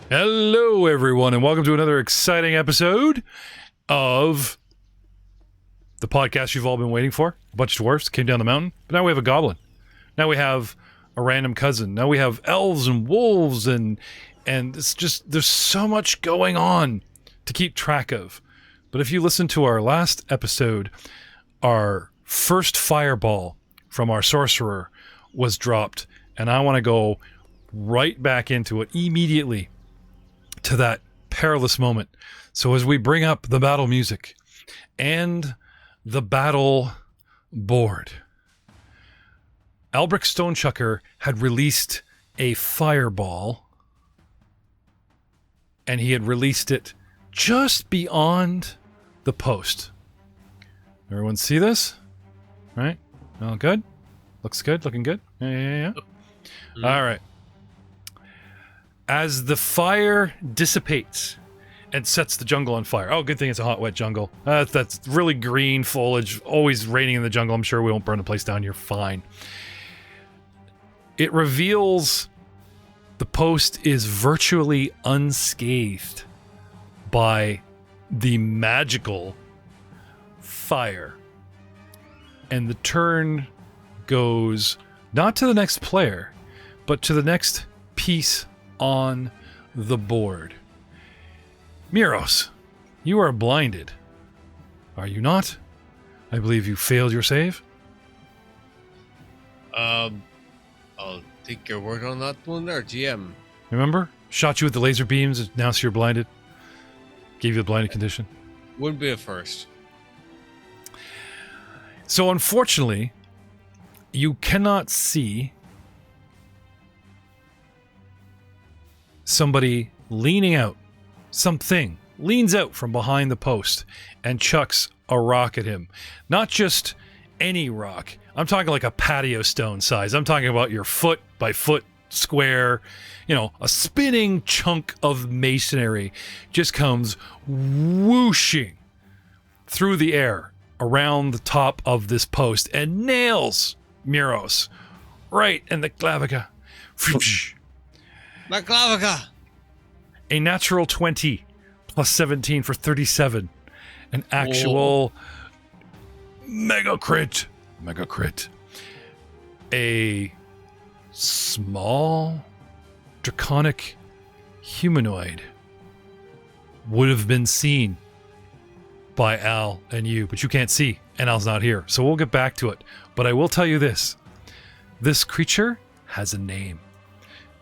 Hello, everyone, and welcome to another exciting episode of the podcast you've all been waiting for. A bunch of dwarves came down the mountain, but now we have a goblin. Now we have a random cousin. Now we have elves and wolves, and it's just, there's so much going on to keep track of. But if you listen to our last episode, our first fireball from our sorcerer was dropped, and I want to go right back into it immediately to that perilous moment. So as we bring up the battle music and the battle board, Albrecht Stonechucker had released a fireball, and he had released it just beyond the post. Everyone see this? Right? All good? Looks good? Looking good? Yeah. All right. As the fire dissipates and sets the jungle on fire. Oh, good thing it's a hot, wet jungle. That's really green foliage, always raining in the jungle. I'm sure we won't burn the place down. You're fine. It reveals the post is virtually unscathed by the magical fire. And the turn goes not to the next player, but to the next piece on the board. Miros, you are blinded. Are you not? I believe you failed your save. I'll take your word on that one there, GM. Remember? Shot you with the laser beams, now you're blinded. Gave you the blinded condition. Wouldn't be a first. So unfortunately, you cannot see somebody leaning out. Something leans out from behind the post and chucks a rock at him. Not just any rock. I'm talking like a patio stone size. I'm talking about your foot by foot square, a spinning chunk of masonry just comes whooshing through the air around the top of this post and nails Miros right in the clavicle. MacLeod! A natural 20 plus 17 for 37. An actual mega crit. A small draconic humanoid would have been seen by Al and you, but you can't see, and Al's not here. So we'll get back to it. But I will tell you this. This creature has a name.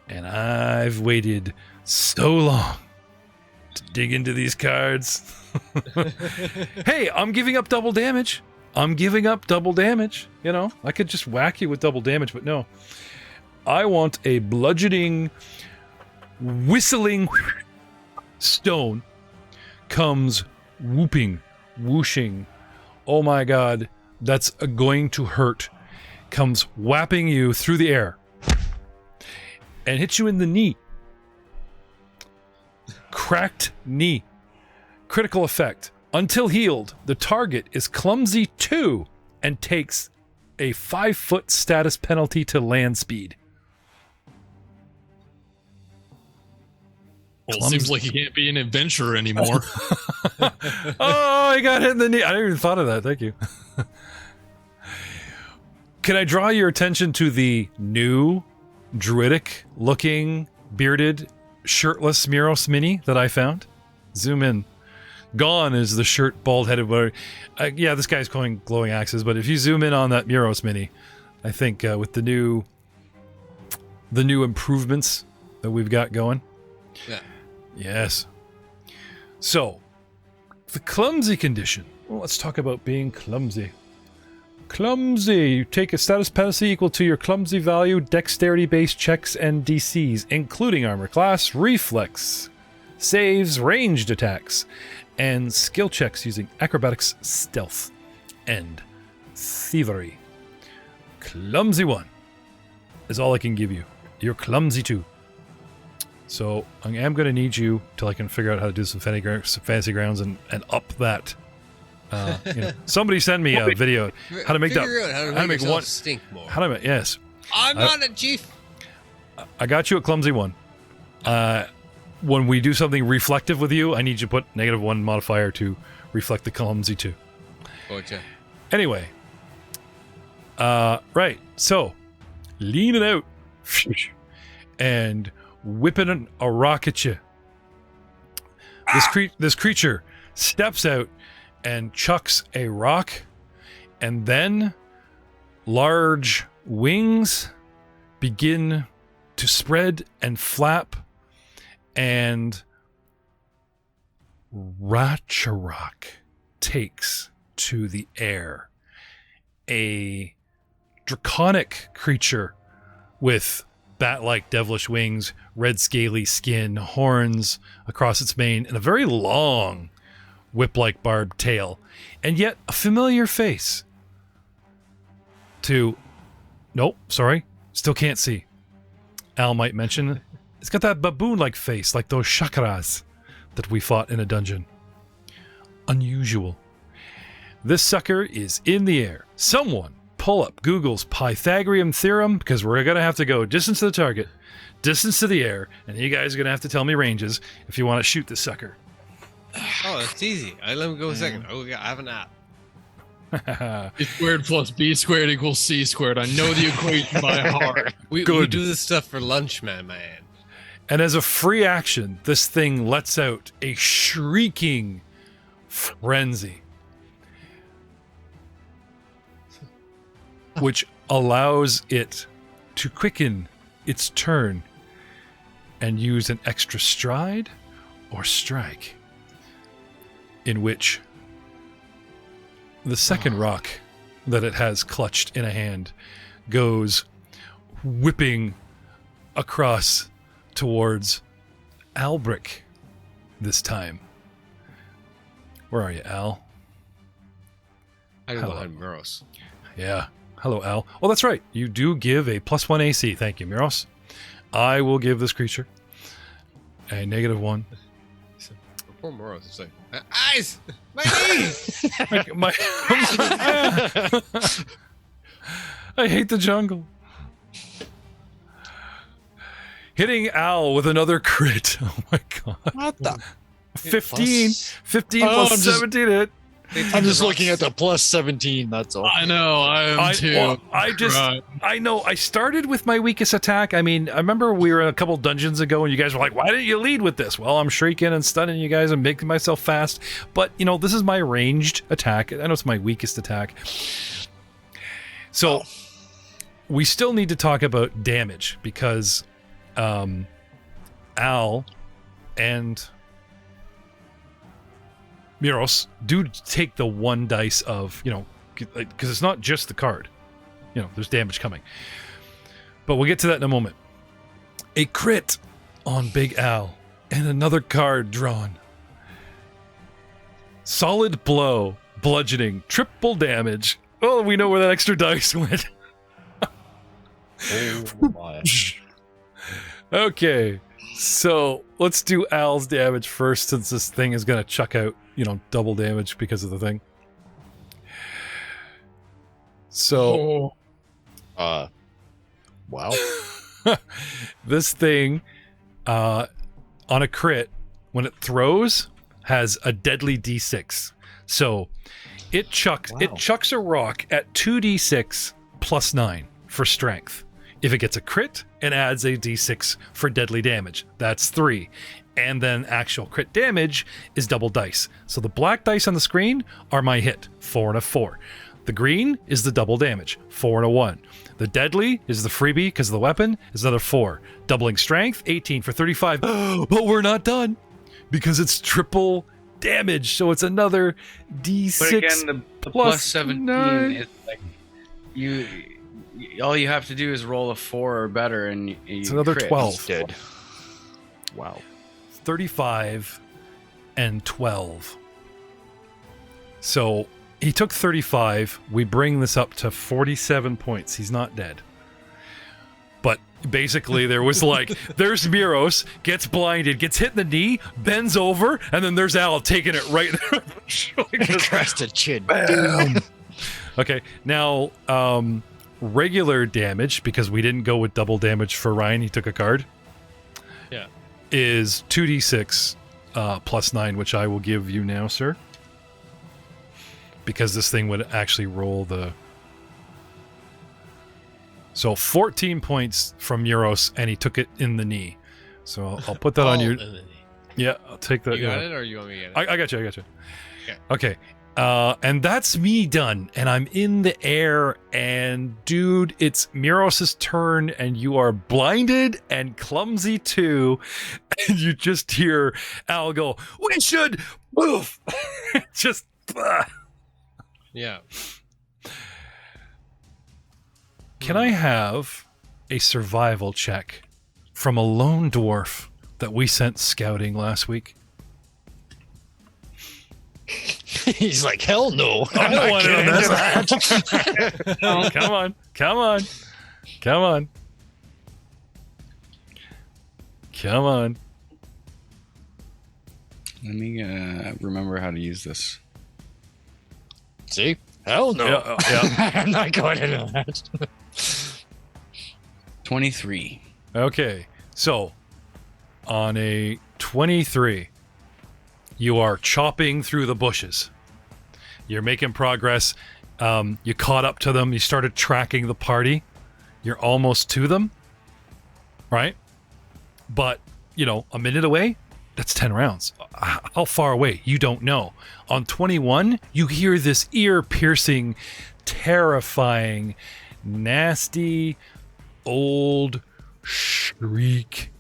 And I've waited so long to dig into these cards. Hey, I'm giving up double damage. I could just whack you with double damage, but no. I want a bludgeoning, whistling stone comes whooping, whooshing. Oh my god, that's going to hurt. Comes whapping you through the air. And hits you in the knee. Cracked knee. Critical effect. Until healed, the target is clumsy 2 and takes a 5-foot status penalty to land speed. Well, it seems like he can't be an adventurer anymore. Oh, I got hit in the knee. I didn't even thought of that. Thank you. Can I draw your attention to the new druidic looking bearded shirtless Miros mini that I found? Zoom in. Gone is the shirt bald headed yeah, this guy's calling glowing axes, but if you zoom in on that Miros mini, I think with the new improvements that we've got going. Yeah. Yes. So the clumsy condition. Well, let's talk about being clumsy. Clumsy. You take a status penalty equal to your clumsy value, dexterity-based checks and DCs, including armor class, reflex, saves, ranged attacks, and skill checks using acrobatics, stealth, and thievery. Clumsy 1 is all I can give you. You're clumsy 2. So I am going to need you till I can figure out how to do some fantasy grounds and up that. Somebody send me a video how to make that. How to make one stink more. How to make I'm not a chief. I got you at clumsy 1. when we do something reflective with you, I need you to put -1 modifier to reflect the clumsy 2. Gotcha. Anyway. Right. So, leaning out and whipping a rock at you. This creature steps out and chucks a rock, and then large wings begin to spread and flap, and Ratcharok takes to the air. A draconic creature with bat-like devilish wings, red scaly skin, horns across its mane, and a very long whip-like barbed tail, and yet a familiar face. Nope, sorry, still can't see. Al might mention, it's got that baboon-like face, like those chakras that we fought in a dungeon. Unusual. This sucker is in the air. Someone pull up Google's Pythagorean theorem, because we're going to have to go distance to the target, distance to the air, and you guys are going to have to tell me ranges if you want to shoot this sucker. Oh, that's easy. Let me go a second. Oh, I have an app. A squared plus B squared equals C squared. I know the equation by heart. We do this stuff for lunch, man. And as a free action, this thing lets out a shrieking frenzy, which allows it to quicken its turn and use an extra stride or strike, in which the second rock that it has clutched in a hand goes whipping across towards Albric this time. Where are you, Al? I go behind Muros. Yeah. Hello, Al. Oh, that's right. You do give a +1 AC. Thank you, Muros. I will give this creature a -1. Poor Muros. It's like, eyes! My knees! I hate the jungle. Hitting Al with another crit. Oh my god. What the? 15. 15 Oh, plus 17 hit. I'm just looking at the +17. That's all. I know, I am too. I know. I started with my weakest attack. I mean, I remember we were a couple dungeons ago and you guys were like, why didn't you lead with this? Well, I'm shrieking and stunning you guys and making myself fast. But, you know, this is my ranged attack. I know it's my weakest attack. So, we still need to talk about damage because Al and Muros do take the 1 dice of, you know, because it's not just the card. You know, there's damage coming. But we'll get to that in a moment. A crit on Big Al and another card drawn. Solid blow, bludgeoning, triple damage. Oh, we know where that extra dice went. Oh my. Okay, so let's do Al's damage first, since this thing is going to chuck out, you know, double damage because of the thing. So, wow. This thing, on a crit, when it throws, has a deadly D6. So, it chucks a rock at 2d6 plus 9 for strength. If it gets a crit, it adds a d6 for deadly damage. That's 3. And then actual crit damage is double dice. So the black dice on the screen are my hit, 4 and a 4. The green is the double damage, 4 and a 1. The deadly is the freebie because of the weapon, is another 4. Doubling strength, 18 for 35. But we're not done because it's triple damage. So it's another d6. But again, the plus 17 is like all you have to do is roll a 4 or better, and it's another crit. 12. Dead. Wow. 35 and 12. So he took 35. We bring this up to 47 points. He's not dead. But basically there was like, there's Muros, gets blinded, gets hit in the knee, bends over, and then there's Al taking it right Across the chin. Okay, now regular damage, because we didn't go with double damage for Ryan, he took a card. Yeah. is 2d6 plus 9, which I will give you now, sir. Because this thing would actually roll the... So 14 points from Euros, and he took it in the knee. So I'll put that on your... Yeah, I'll take that. You got it, or you want me to get it? I got you. Okay. And that's me done. And I'm in the air. And dude, it's Miros' turn. And you are blinded and clumsy too. And you just hear Al go, "We should move." Just. Yeah. Can I have a survival check from a lone dwarf that we sent scouting last week? He's like, hell no. I don't want can't to do that. Oh, come on. Come on. Let me remember how to use this. See? Hell no. Yeah. I'm not going into that. 23. Okay. So, on a 23, you are chopping through the bushes. You're making progress. You caught up to them. You started tracking the party. You're almost to them. Right? But, a minute away, that's 10 rounds. How far away? You don't know. On 21, you hear this ear-piercing, terrifying, nasty, old shriek.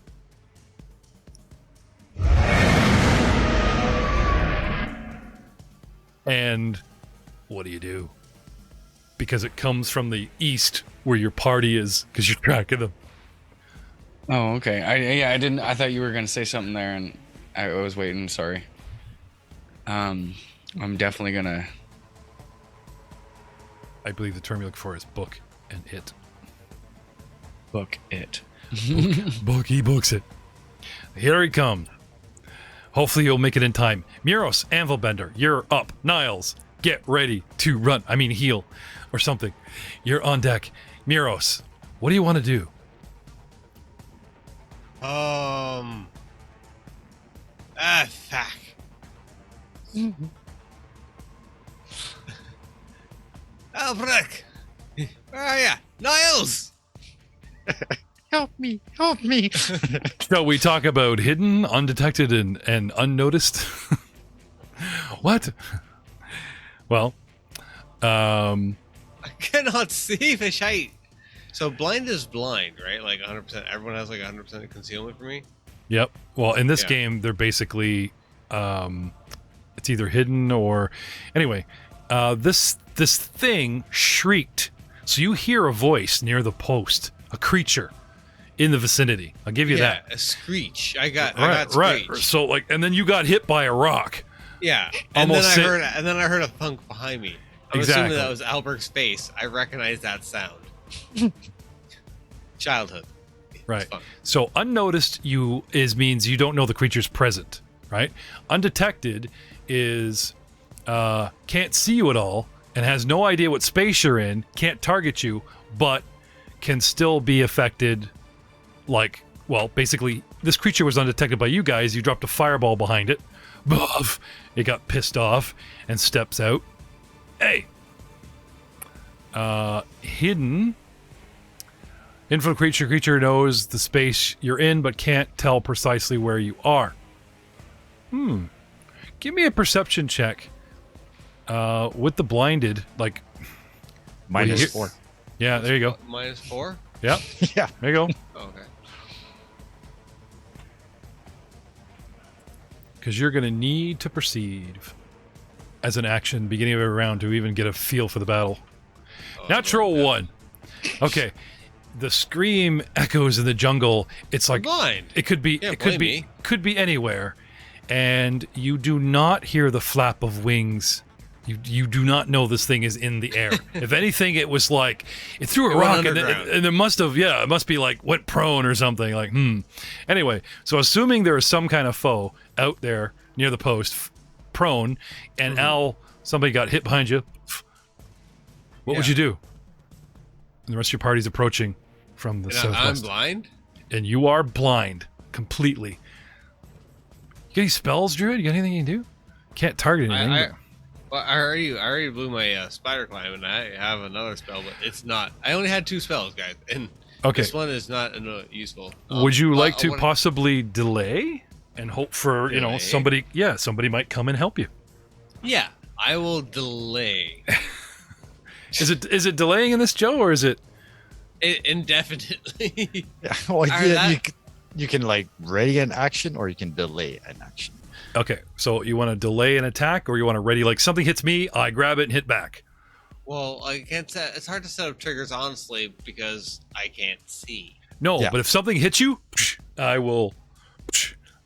And what do? Because it comes from the east where your party is, because you're tracking them. Oh, okay. I didn't. I thought you were gonna say something there, and I was waiting. Sorry. I'm definitely gonna. I believe the term you're looking for is book and it. Book it. He books it. Here he comes. Hopefully you'll make it in time. Muros, Anvilbender, you're up. Niles, get ready to run. I mean heal or something. You're on deck. Muros, what do you want to do? Fuck. Albrecht! Where are ya? Niles! Help me. Help me. So we talk about hidden, undetected, and unnoticed. What? Well, I cannot see the shite. So blind is blind, right? Like 100%. Everyone has like 100% concealment for me. Yep. Well, in this Yeah. game, they're basically it's either hidden or anyway. This thing shrieked. So you hear a voice near the post, a creature in the vicinity. I'll give you that. A screech. I got Right. screech. So and then you got hit by a rock. Yeah. And Almost then I heard a thunk behind me. I'm Exactly. assuming that was Albert's face. I recognize that sound. Childhood. Right. It's fun. So unnoticed means you don't know the creature's present, right? Undetected is can't see you at all and has no idea what space you're in, can't target you, but can still be affected. Basically, this creature was undetected by you guys. You dropped a fireball behind it. Buff. It got pissed off and steps out. Hey. Hidden. Info creature knows the space you're in, but can't tell precisely where you are. Give me a perception check. With the blinded, -4. Yeah, there you go. -4? Yep. Yeah. There you go. Oh, okay. Because you're going to need to perceive as an action beginning of every round to even get a feel for the battle. Natural 1. Okay. The scream echoes in the jungle. It's like blind. it could be Can't it could blame be could be anywhere. And you do not hear the flap of wings. You do not know this thing is in the air. If anything, it was like it threw a It went rock and underground. it must have it must be like went prone or something Anyway, so assuming there is some kind of foe out there near the post, prone, and Al, somebody got hit behind you. What would Yeah. you do? And the rest of your party's approaching from the And southwest. I'm blind? And you are blind completely. You got any spells, Druid? You got anything you can do? Can't target anything. I already blew my spider climb, and I have another spell, but it's not. I only had 2 spells, guys, and this one is not useful. Would you like to possibly delay and hope for somebody? Yeah, somebody might come and help you. Yeah, I will delay. Is it delaying in this, Joe, or is it indefinitely? Yeah, well, you can like ready an action, or you can delay an action. Okay, so you want to delay an attack, or you want to ready, like something hits me, I grab it and hit back? Well, I can't set. It's hard to set up triggers, honestly, because I can't see. No, but if something hits you, I will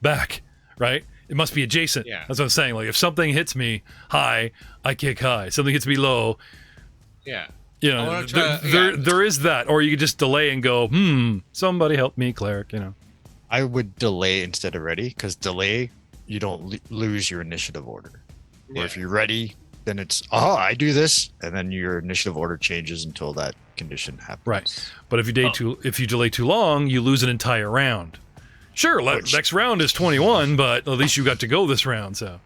back, right? It must be adjacent. Yeah. That's what I'm saying. Like, if something hits me high, I kick high. Something hits me low. Yeah. You know, there is that. Or you could just delay and go, somebody help me, cleric, I would delay instead of ready, because delay, you don't lose your initiative order. Yeah. Or if you're ready, then it's, I do this, and then your initiative order changes until that condition happens. Right. But if you delay too long, you lose an entire round. Sure, next round is 21, but at least you got to go this round. So,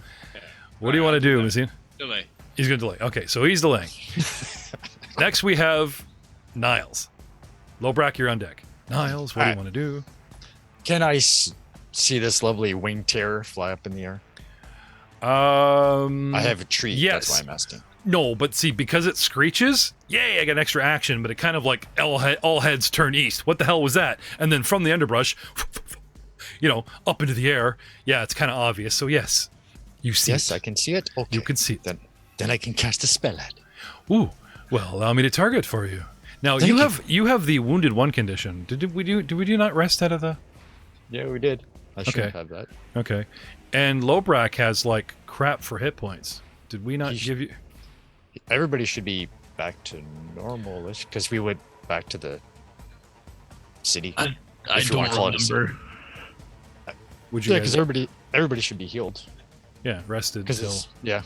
what do you want to do, Messsina? Delay. He's going to delay. Okay, so he's delaying. Next, we have Niles. Lobrak, you're on deck. Niles, what do you want to do? Can I see this lovely winged terror fly up in the air? I have a tree. Yes. That's why I'm asking. No, but see, because it screeches, yay, I got an extra action, but it kind of like all heads turn east. What the hell was that? And then from the underbrush, up into the air. Yeah, it's kind of obvious. So yes, you see Yes, it. I can see it. Okay. You can see it. Then I can cast a spell at it. Ooh, well, allow me to target for you. Now, you have the wounded one condition. Did we do not rest out of the... Yeah, we did. I should have that. Okay. And Lobrak has like crap for hit points. Did we not give you... Everybody should be back to normal-ish, because we went back to the city. I don't remember. Would you? Yeah, because everybody should be healed. Yeah, rested. Because I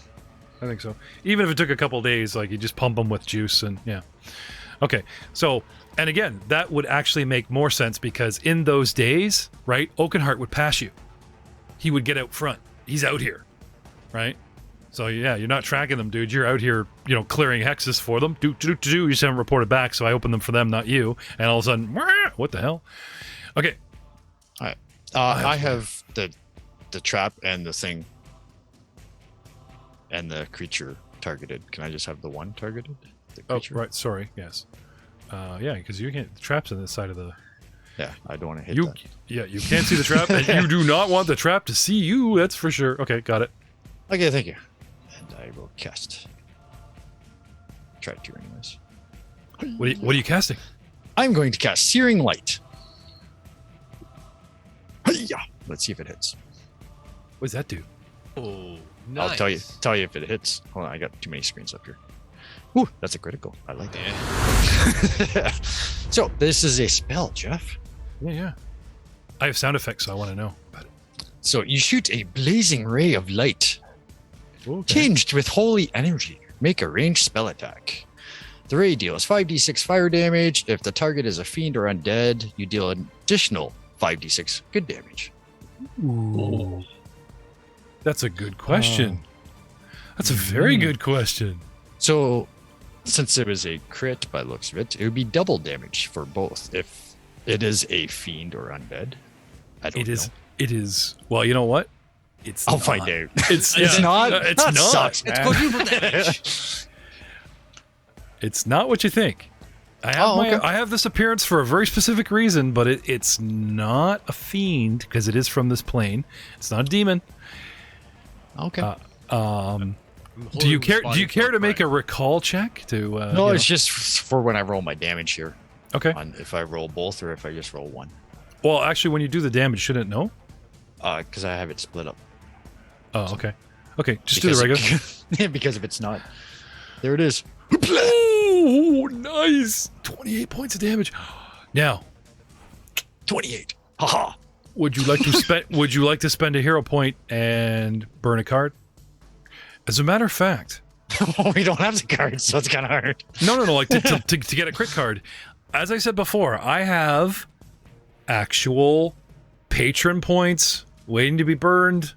think so. Even if it took a couple days, like you just pump them with juice and yeah. Okay, so and again, that would actually make more sense because in those days, right, Oakenheart would pass you. He would get out front. He's out here, right? So yeah, you're not tracking them, dude. You're out here, clearing hexes for them. You just haven't reported back, so I opened them for them, not you. And all of a sudden, what the hell? Okay. All right. I have the trap and the thing and the creature targeted. Can I just have the one targeted? Oh, right. Sorry. Yes. Yeah, because you can't. The trap's on the side of the. Yeah, I don't want to hit you. that. Yeah, you can't see the trap, and you do not want the trap to see you. That's for sure. Okay, got it. Okay, thank you. And I will cast. Try to, anyways. What are you casting? I'm going to cast Searing Light. Hi-ya! Let's see if it hits. What does that do? Oh, nice. I'll tell you if it hits. Hold on, I got too many screens up here. Ooh, that's a critical. I like that. So this is a spell, Jeff. Yeah. I have sound effects, so I want to know about it. So you shoot a blazing ray of light, tinged with holy energy. Make a ranged spell attack. The ray deals 5d6 fire damage. If the target is a fiend or undead, you deal an additional 5d6 good damage. Ooh. That's a good question. That's a very good question. So, since it was a crit by the looks of it, it would be double damage for both. If it is a fiend or undead, I don't know. It is. Well, you know what? It's. I'll find out. It's not. It's that not. Sucks, It's man. quadruple damage. It's not what you think. I have this appearance for a very specific reason, but it's not a fiend because it is from this plane. It's not a demon. Okay. Do you care to make a recall check to? No, it's just for when I roll my damage here. Okay. On if I roll both or if I just roll one. Well, actually, when you do the damage, shouldn't it know? Because I have it split up. Oh, okay. Okay, just do the regular. Yeah, because if it's not, there it is. Oh, nice! 28 points of damage. Now, 28. Haha. would you like to spend a hero point and burn a card? As a matter of fact, We don't have the cards, so it's kind of hard. no, like to get a crit card. As I said before, I have actual patron points waiting to be burned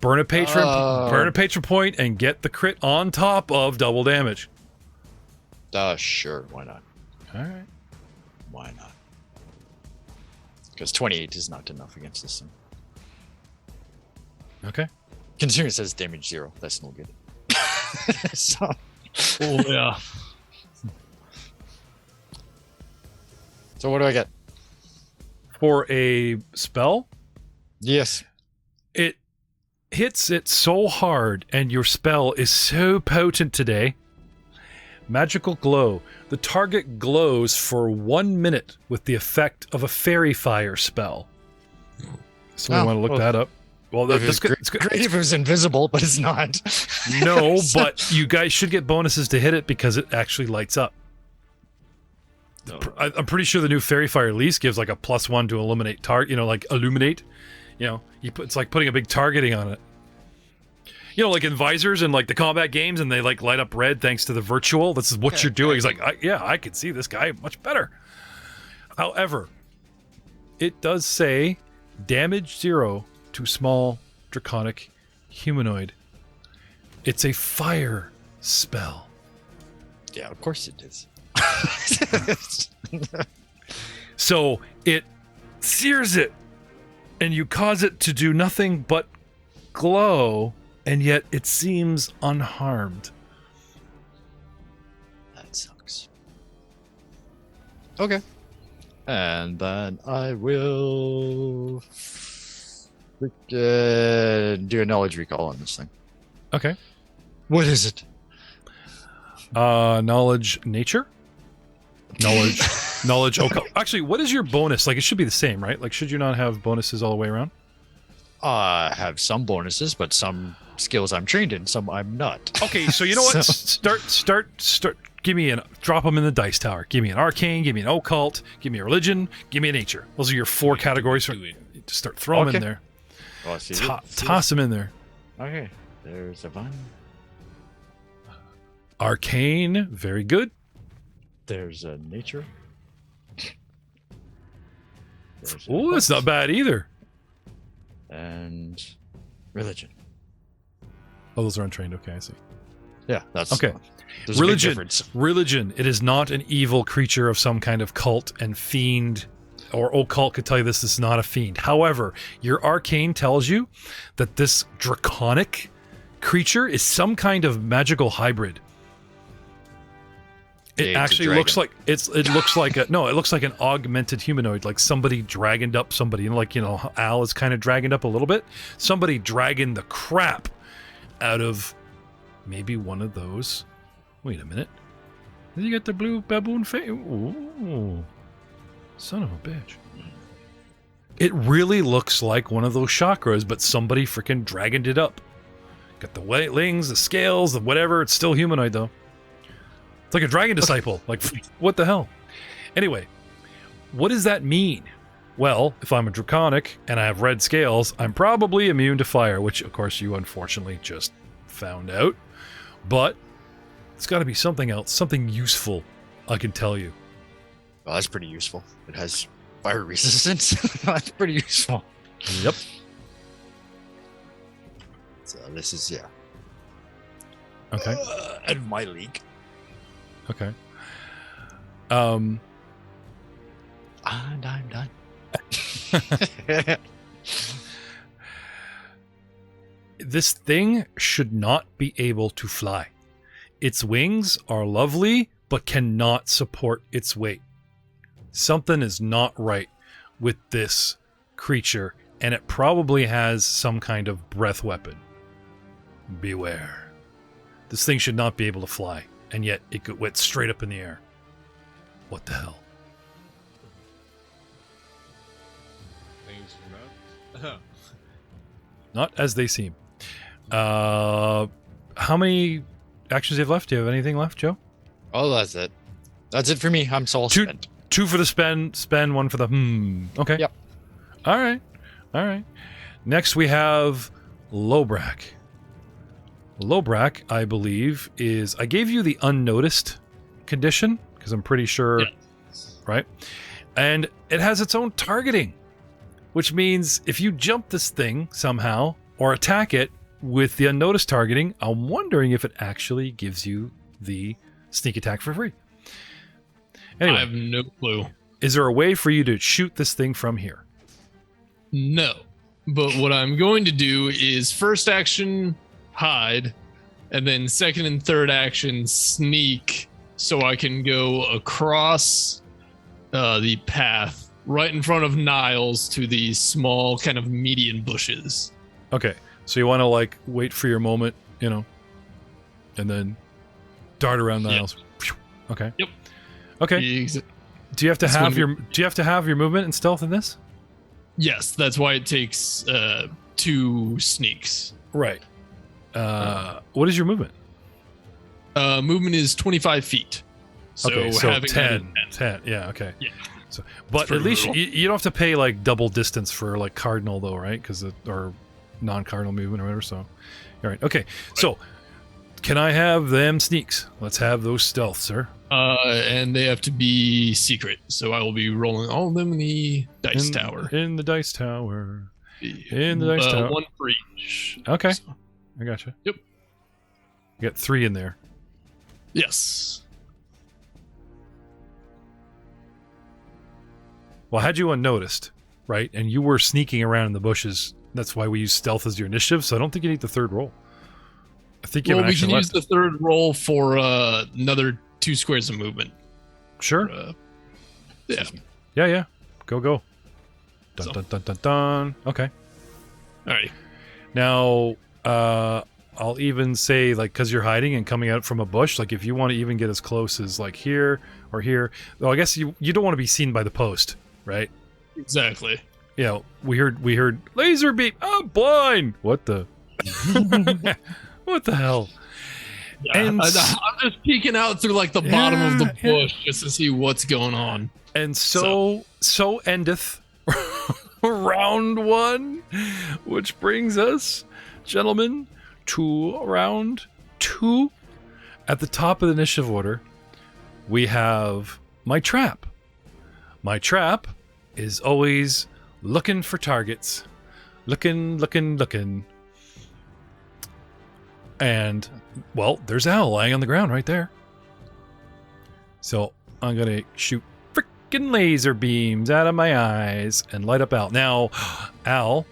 burn a patron point, and get the crit on top of double damage. Sure, why not? All right. Why not? Because 28 is not enough against this thing. Okay. Considering it says damage 0, that's no good. So, Oh yeah. so what do I get? For a spell, Yes. it hits it so hard, and your spell is so potent today. Magical glow. The target glows for 1 minute with the effect of a fairy fire spell. Somebody want to look that up? Well, It's great if it was invisible, but it's not. No, but you guys should get bonuses to hit it because it actually lights up. I'm pretty sure the new fairy fire lease gives like a +1 to illuminate target. Like illuminate. It's like putting a big targeting on it. Like in visors and like the combat games, and they like light up red thanks to the virtual. This is what you're doing. It's like, I can see this guy much better. However, it does say damage 0 to small draconic humanoid. It's a fire spell. Yeah, of course it is. So it sears it, and you cause it to do nothing but glow, and yet it seems unharmed. That sucks. Okay. And then I will do a knowledge recall on this thing. Okay. What is it? Knowledge nature? Knowledge occult. Actually, what is your bonus? Like, it should be the same, right? Like, should you not have bonuses all the way around? I have some bonuses, but some skills I'm trained in, some I'm not. Okay, so you know what? Start. Give me drop them in the dice tower. Give me an arcane, give me an occult, give me a religion, give me a nature. Those are your 4 categories. Just start throwing them in there. Well, see, Toss them in there. Okay, there's a one. Arcane, very good. There's a nature. Oh, that's not bad either. And religion. Oh, those are untrained. Okay, I see. Yeah, that's okay. There's a big difference. Religion. It is not an evil creature of some kind of cult and fiend, or occult could tell you this is not a fiend. However, your arcane tells you that this draconic creature is some kind of magical hybrid. It actually looks like it looks like it looks like an augmented humanoid, like somebody dragoned up somebody, and how Al is kind of dragoned up a little bit. Somebody dragging the crap out of maybe one of those. Wait a minute. Did you get the blue baboon face? Ooh. Son of a bitch. It really looks like one of those chakras, but somebody freaking dragoned it up. Got the wings, the scales, the whatever. It's still humanoid though. It's like a dragon disciple. Like, what the hell? Anyway, what does that mean? Well, if I'm a draconic and I have red scales, I'm probably immune to fire, which, of course, you unfortunately just found out. But it's got to be something else, something useful, I can tell you. Well, that's pretty useful. It has fire resistance. That's pretty useful. Yep. So this is, yeah. Okay. And my league. Okay. And I'm done. This thing should not be able to fly. Its wings are lovely, but cannot support its weight. Something is not right with this creature, and it probably has some kind of breath weapon. Beware. This thing should not be able to fly, and yet it went straight up in the air. What the hell? Things from out. Not as they seem. How many actions do you have left? Do you have anything left, Joe? Oh, that's it. That's it for me. I'm soul spent. 2 for the spend, 1 for the Okay. Yep. All right. Next we have Lobrak. Lobrak, I believe, is... I gave you the unnoticed condition, because I'm pretty sure... Yeah. Right? And it has its own targeting, which means if you jump this thing somehow, or attack it with the unnoticed targeting, I'm wondering if it actually gives you the sneak attack for free. Anyway, I have no clue. is there a way for you to shoot this thing from here? No. But what I'm going to do is first action hide, and then second and third action sneak, so I can go across the path right in front of Niles to these small kind of median bushes. Okay, so you want to like wait for your moment, you know, and then dart around Niles. Yep. Okay. Yep. Okay. Do you have to It's have gonna your Do you have to have your movement and stealth in this? Yes, that's why it takes 2 sneaks. Right. What is your movement? Movement is 25 feet. So, Okay, so having 10. 10. Yeah. Okay. Yeah. So, but at pretty least brutal. you don't have to pay like double distance for like cardinal though, right? Because or non-cardinal movement or whatever. So, all right. Okay. So, can I have them sneaks? Let's have those stealth, sir. And they have to be secret. So I will be rolling all of them in the dice tower. In the dice tower. In the dice tower. 1 for each. Okay. So, I gotcha. Yep. You got 3 in there. yes. Well, had you unnoticed, right? And you were sneaking around in the bushes. That's why we use stealth as your initiative. So I don't think you need the third roll. I think you have Well, an we action can left. use the third roll for another 2 squares of movement. Sure. Yeah. Yeah. Go. Dun, So- dun, dun, dun, dun. Okay. All right. Now, I'll even say, like, because you're hiding and coming out from a bush, like, if you want to even get as close as, like, here or here. Well, I guess you don't want to be seen by the post, right? Exactly. You know, we heard laser beam. I'm blind. What the? What the hell? Yeah, And I'm just peeking out through like the bottom of the Yeah, bush just to see what's going on. And so endeth round 1, which brings us, gentlemen, to round 2. At the top of the initiative order, we have my trap. My trap is always looking for targets. Looking. And, well, there's Al lying on the ground right there. So I'm going to shoot freaking laser beams out of my eyes and light up Al. Now, Al,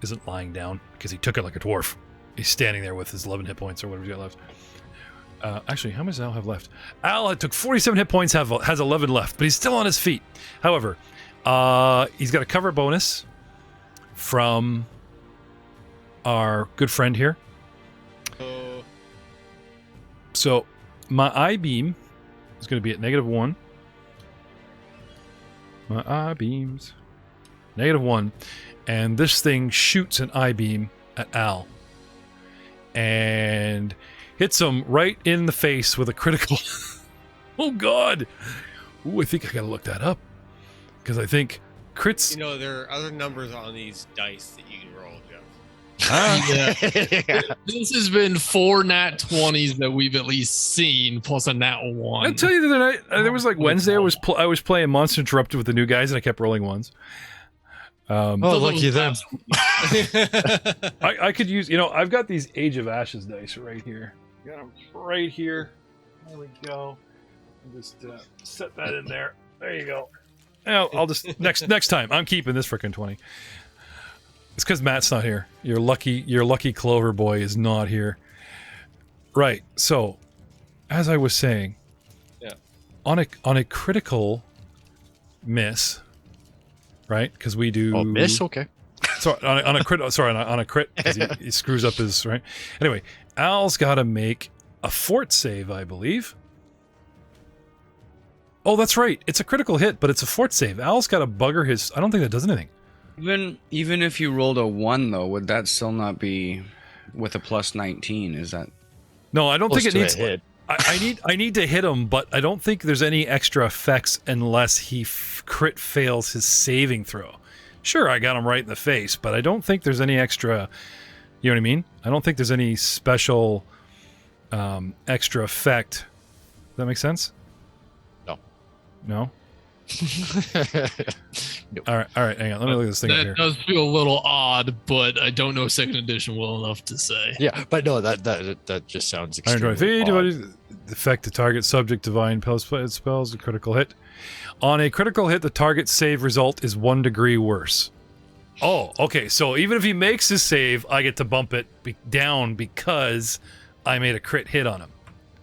isn't lying down because he took it like a dwarf. He's standing there with his 11 hit points or whatever he's got left. Actually, how much does Al have left? Al took 47 hit points, has 11 left, but he's still on his feet. However, he's got a cover bonus from our good friend here. So my eye beam is going to be at -1. My eye beams, -1, and this thing shoots an eye beam at Al and hits him right in the face with a critical. Oh God! Ooh, I think I got to look that up because I think crits. You know, there are other numbers on these dice that you can roll, Jeff. Yeah. This has been 4 nat 20s that we've at least seen, plus a nat 1. I'll tell you the other night. There was like Wednesday. I was playing Monster Interrupted with the new guys, and I kept rolling ones. Oh, lucky them. I could use. You know, I've got these Age of Ashes dice right here. Got them right here. There we go. Just set that in there. There you go. Now I'll just next time. I'm keeping this frickin' 20. It's because Matt's not here. Your lucky Clover boy is not here. Right. So, as I was saying, Yeah. on a critical miss, right? Because we do. Oh, miss? Okay. So on a crit. Sorry, on a crit, because he screws up his right. Anyway, Al's got to make a fort save, I believe. Oh, that's right. It's a critical hit, but it's a fort save. Al's got to bugger his. I don't think that does anything. Even if you rolled a 1 though, would that still not be with a plus 19? Is that? No, I don't think it needs. Hit. I need to hit him, but I don't think there's any extra effects unless he crit fails his saving throw. Sure, I got him right in the face, but I don't think there's any extra. You know what I mean? I don't think there's any special extra effect. Does that make sense? No. No. All right. Hang on. Let me look at this thing up That here. does feel a little odd, but I don't know second edition well enough to say. Yeah, but no, that just sounds Iron extremely 20 feet. odd. Affect the target subject divine spells. A critical hit. On a critical hit, the target save result is 1 degree worse. Oh, okay. So even if he makes his save, I get to bump it down because I made a crit hit on him.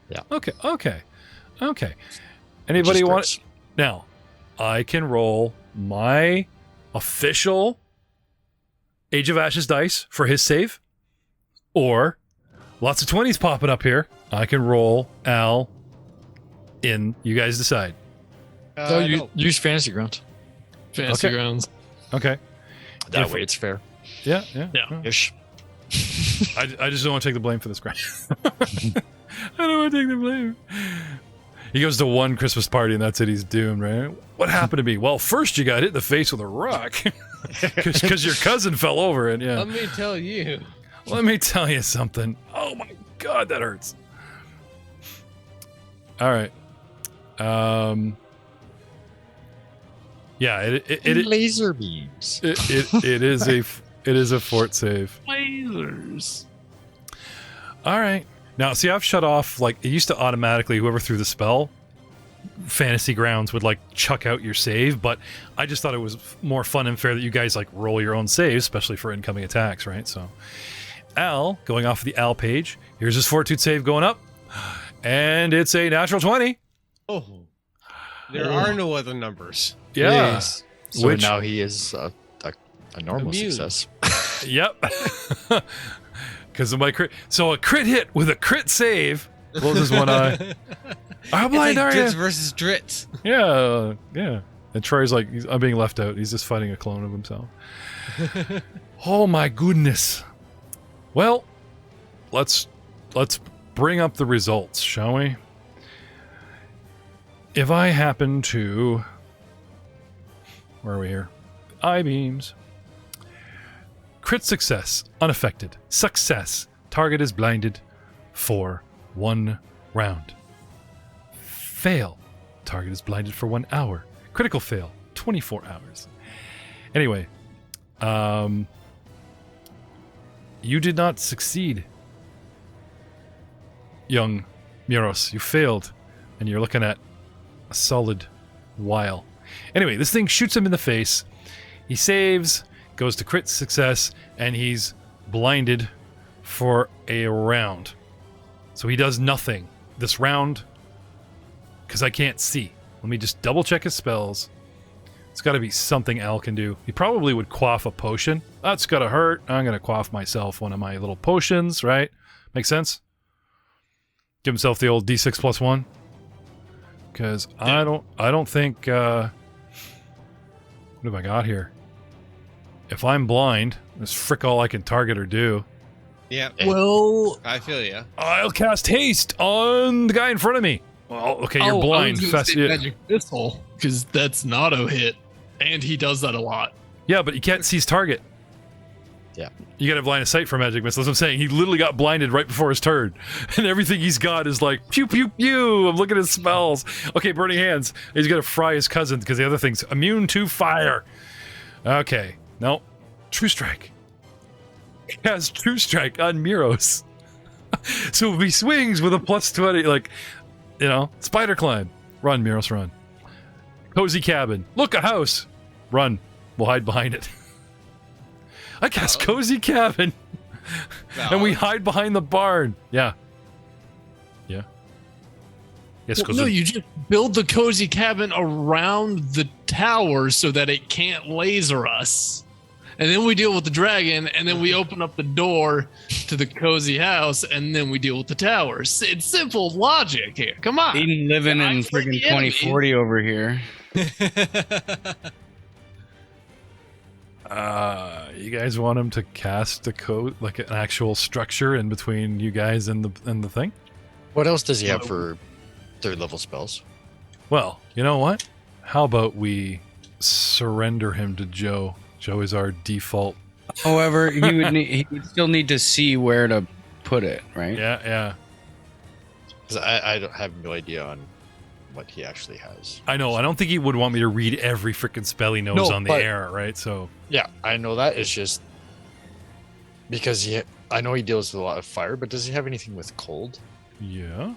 Yeah. Okay. Which Anybody is want? gross. Now, I can roll my official Age of Ashes dice for his save, or lots of 20s popping up here. I can roll Al in. You guys decide. No, use fantasy ground. Fantasy Okay. grounds. Okay. That If- way it's fair. Yeah. Ish. I just don't want to take the blame for this crap. I don't want to take the blame. He goes to one Christmas party and that's it. He's doomed, right? What happened to me? Well, first you got hit in the face with a rock because your cousin fell over it. Yeah. Let me tell you. Let me tell you something. Oh my God, that hurts. All right. Yeah. It laser beams. it is a fort save. Lasers. All right. Now, see, I've shut off, like, it used to automatically, whoever threw the spell, Fantasy Grounds would, like, chuck out your save, but I just thought it was more fun and fair that you guys, like, roll your own saves, especially for incoming attacks, right? So, Al, going off of the Al page, here's his Fortitude save going up, and it's a natural 20. Oh. There are no other numbers. Yeah. Yes. So Which- now he is a normal Immune. success. Yep. Because of my crit. So a crit hit with a crit save. Closes one eye. How blind are Drits you? versus Drits. Yeah. And Troy's like, I'm being left out. He's just fighting a clone of himself. Oh my goodness. Well, let's bring up the results, shall we? If I happen to, where are we here? I-beams. Crit success, unaffected. Success, target is blinded for 1 round. Fail, target is blinded for 1 hour. Critical fail, 24 hours. Anyway, you did not succeed, young Miros. You failed, and you're looking at a solid while. Anyway, this thing shoots him in the face. He saves, goes to crit success, and he's blinded for a round. So he does nothing this round because I can't see. Let me just double check his spells. It's got to be something Al can do. He probably would quaff a potion. That's got to hurt. I'm going to quaff myself one of my little potions, right? Make sense? Give himself the old D6 plus 1. Because I don't think... what have I got here? If I'm blind, that's frick all I can target or do. Yeah. Well, I feel ya. I'll cast haste on the guy in front of me. Well, okay, you're blind. I was Fast- gonna say magic missile because that's an auto hit, and he does that a lot. Yeah, but you can't see his target. Yeah. You gotta have line of sight for magic missile. That's what I'm saying. He literally got blinded right before his turn. And everything he's got is like, pew, pew, pew. I'm looking at his spells. Okay, Burning Hands. He's gonna fry his cousin because the other thing's immune to fire. Okay. No. True Strike. He has True Strike on Miros. So if he swings with a plus 20, like, you know, Spider Climb. Run, Miros, run. Cozy Cabin. Look, a house. Run. We'll hide behind it. I cast Cozy Cabin. And we hide behind the barn. Yeah. Yes, Well, no, you just build the cozy cabin around the tower so that it can't laser us. And then we deal with the dragon, and then we open up the door to the cozy house, and then we deal with the towers. It's simple logic here. Come on. Eden living in friggin' 2040 over here. You guys want him to cast a code, like an actual structure in between you guys and the thing? What else does he have for 3rd level spells? Well, you know what? How about we surrender him to Joe? Joe is our default. However, he would still need to see where to put it, right? Yeah. 'Cause I don't have no idea on what he actually has. I know. I don't think he would want me to read every freaking spell he knows on the air, right? So yeah, I know that. It's just because I know he deals with a lot of fire, but does he have anything with cold? yeah.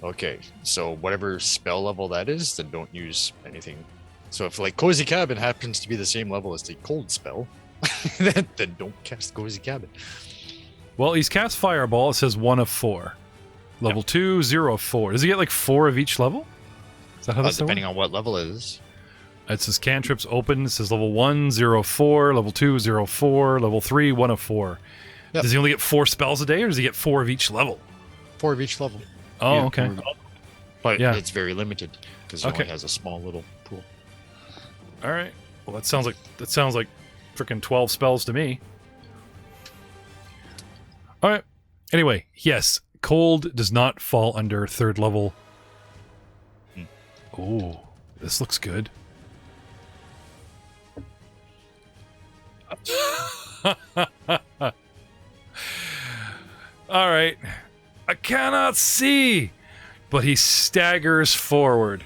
Okay, so whatever spell level that is, then don't use anything. So if like Cozy Cabin happens to be the same level as the cold spell, then don't cast Cozy Cabin. Well, he's cast Fireball. It says 1 of 4. Level 2, 0 of 4. Does he get like 4 of each level? Is that how that's Depending on what level it is. It says cantrips open. It says level 1, 0 of 4. Level 2, 0 of 4. Level 3, 1 of 4. Yep. Does he only get 4 spells a day, or does he get 4 of each level? 4 of each level. Oh, Yeah, okay. But Yeah. it's very limited because he Okay. only has a small little pool. All right. Well, that sounds like freaking 12 spells to me. All right. Anyway, yes, cold does not fall under 3rd level. Oh, this looks good. All right. I cannot see, but he staggers forward.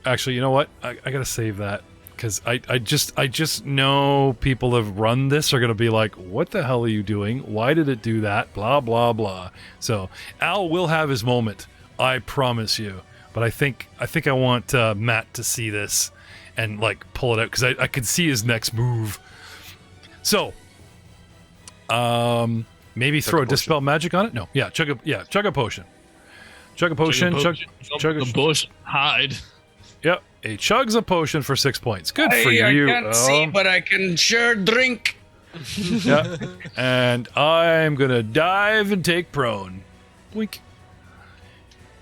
Actually, you know what? I gotta save that because I just know people have run this are gonna be like, what the hell are you doing? Why did it do that? Blah blah blah. So Al will have his moment, I promise you. But I think I want Matt to see this and like pull it out because I could see his next move. So, maybe throw a dispel magic on it. No, yeah, chug a potion. Chug a potion. Chug the bush, hide. Yep, he chugs a potion for 6 points. Good for you. I can't see, but I can sure drink. Yeah, and I'm gonna dive and take prone. Blink.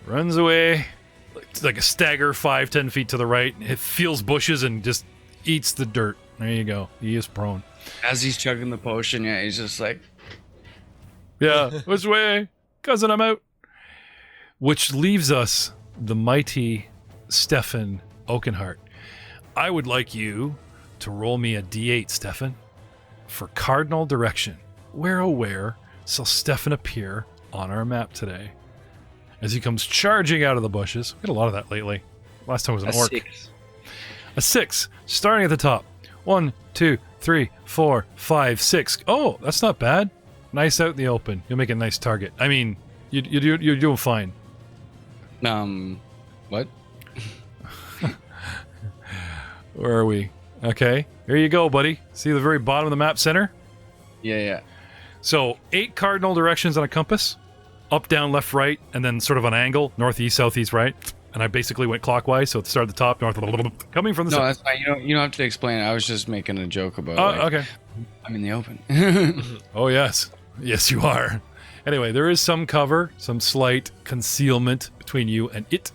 Runs away like a stagger 5-10 feet to the right. It feels bushes and just eats the dirt. There you go. He is prone. As he's chugging the potion, yeah, he's just like, Yeah, which way? Cousin, I'm out. Which leaves us the mighty Stefan Oakenheart. I would like you to roll me a d8, Stefan, for Cardinal Direction. Where, oh where, shall Stefan appear on our map today? As he comes charging out of the bushes. We had a lot of that lately. Last time was an orc. 6. A 6, starting at the top. 1, 2, 3, 4, 5, 6. Oh, that's not bad. Nice out in the open. You'll make a nice target. I mean, you're doing fine. What? Where are we? Okay, here you go, buddy. See the very bottom of the map center? Yeah. So 8 cardinal directions on a compass. Up, down, left, right, and then sort of an angle. Northeast, southeast, right. And I basically went clockwise, so at the start at the top, north, coming from the No, south. that's fine. You don't have to explain it. I was just making a joke about Okay. I'm in the open. Oh, yes. Yes, you are. Anyway, there is some cover, some slight concealment between you and it.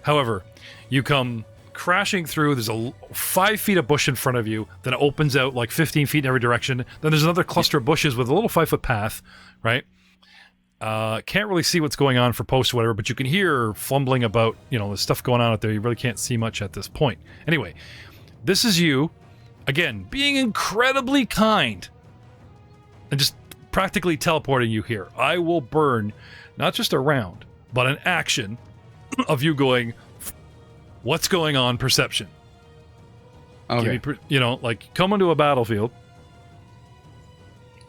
However, you come crashing through. There's a 5 feet of bush in front of you. Then it opens out like 15 feet in every direction. Then there's another cluster of bushes with a little 5-foot path, right? Can't really see what's going on for post or whatever, but you can hear fumbling about, the stuff going on out there. You really can't see much at this point. Anyway, this is you, again, being incredibly kind and just practically teleporting you here. I will burn not just a round, but an action of you going, what's going on, perception. Okay. Give me, like come onto a battlefield.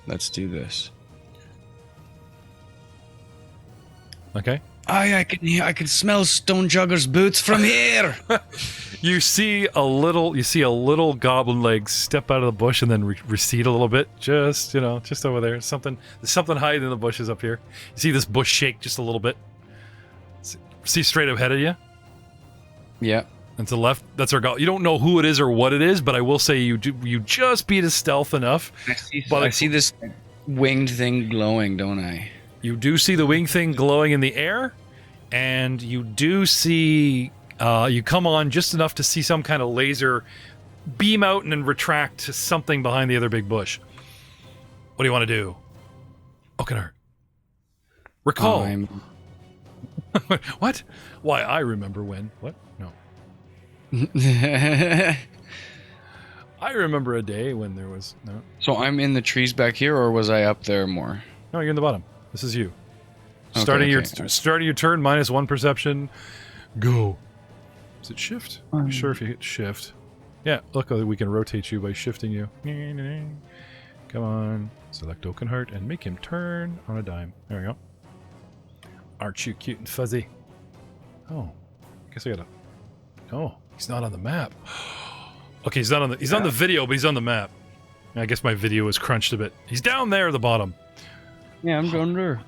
Let's do this. Okay. I can smell Stone Jugger's boots from here. You see a little goblin leg step out of the bush and then recede a little bit, just over there. There's something hiding in the bushes up here. You see this bush shake just a little bit. See straight ahead of you. Yeah. And to the left, that's our goblin. You don't know who it is or what it is, but I will say you just beat his stealth enough. I see this winged thing glowing, don't I? You do see the wing thing glowing in the air, and you do see you come on just enough to see some kind of laser beam out and then retract to something behind the other big bush. What do you want to do? Oakenheart. Recall. What? Why, I remember when. What? No. I remember a day when there was... No, So I'm in the trees back here, or was I up there more? you're in the bottom. This is you. Starting okay. starting your turn, -1 perception. Go. Is it shift? I'm sure if you hit shift. Yeah, look, we can rotate you by shifting you. Come on. Select Oakenheart and make him turn on a dime. There we go. Aren't you cute and fuzzy? Oh. Guess I gotta... Oh, he's not on the map. Okay, he's not on the... He's on the video, but he's on the map. I guess my video is crunched a bit. He's down there at the bottom. Yeah, I'm going there.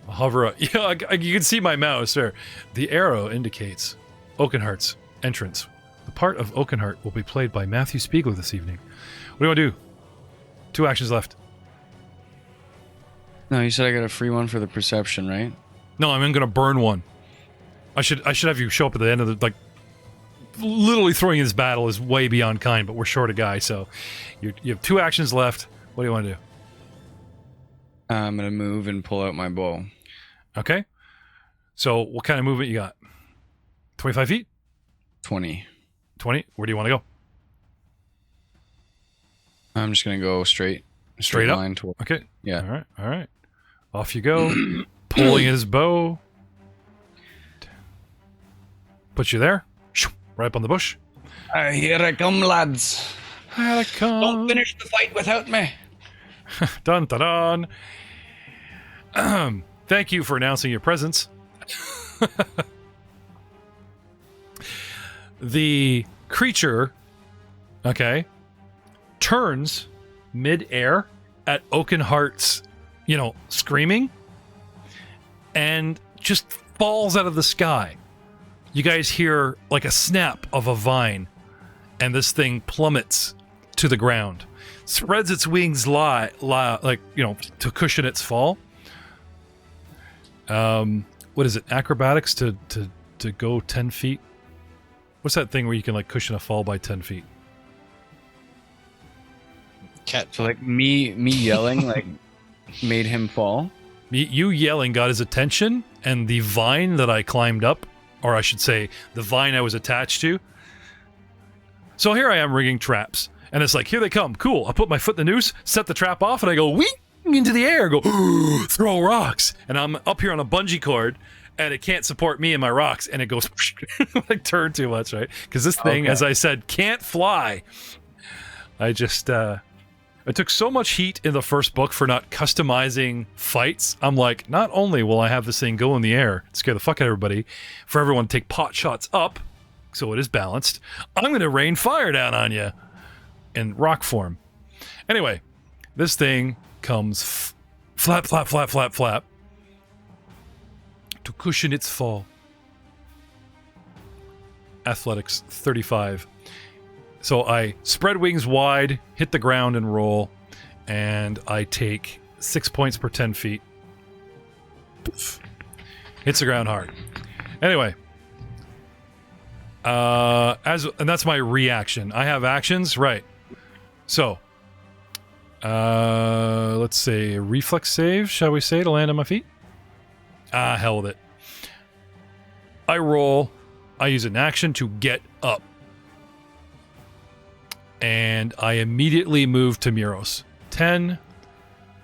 Hover up. Yeah, you can see my mouse there. The arrow indicates Oakenheart's entrance. The part of Oakenheart will be played by Matthew Spiegler this evening. What do you want to do? 2 actions left. No, you said I got a free one for the perception, right? No, I'm going to burn one. I should have you show up at the end of the... Like, literally throwing in this battle is way beyond kind, but we're short a guy, so... You have 2 actions left. What do you want to do? I'm going to move and pull out my bow. Okay. So, what kind of movement you got? 25 feet? 20. 20? Where do you want to go? I'm just going to go straight Straight up? line toward. Okay. Yeah. All right. Off you go. Pulling his bow. Put you there. Right up on the bush. Here I come, lads. Here I come. Don't finish the fight without me. Dun dun dun. Thank you for announcing your presence. The creature, okay, turns mid-air at Oakenheart's, screaming, and just falls out of the sky. You guys hear like a snap of a vine, and this thing plummets to the ground. Spreads its wings to cushion its fall. What is it? Acrobatics to go 10 feet? What's that thing where you can like cushion a fall by 10 feet? So like me yelling like made him fall. You yelling got his attention, and the vine that I climbed up, or I should say, the vine I was attached to. So here I am rigging traps. And it's like, here they come. Cool. I put my foot in the noose, set the trap off, and I go whee into the air, go throw rocks. And I'm up here on a bungee cord, and it can't support me and my rocks, and it goes like turn too much, right? Because this thing, as I said, can't fly. I just I took so much heat in the first book for not customizing fights. I'm like, not only will I have this thing go in the air, scare the fuck out of everybody, for everyone to take pot shots up, so it is balanced, I'm going to rain fire down on you. In rock form. Anyway, this thing comes flap, flap, flap, flap, flap to cushion its fall. Athletics 35. So I spread wings wide, hit the ground and roll, and I take 6 points per 10 feet. Poof. Hits the ground hard. Anyway. And that's my reaction. I have actions, right. So, let's say a reflex save, shall we say, to land on my feet? Hell with it. I roll. I use an action to get up. And I immediately move to Muros. 10,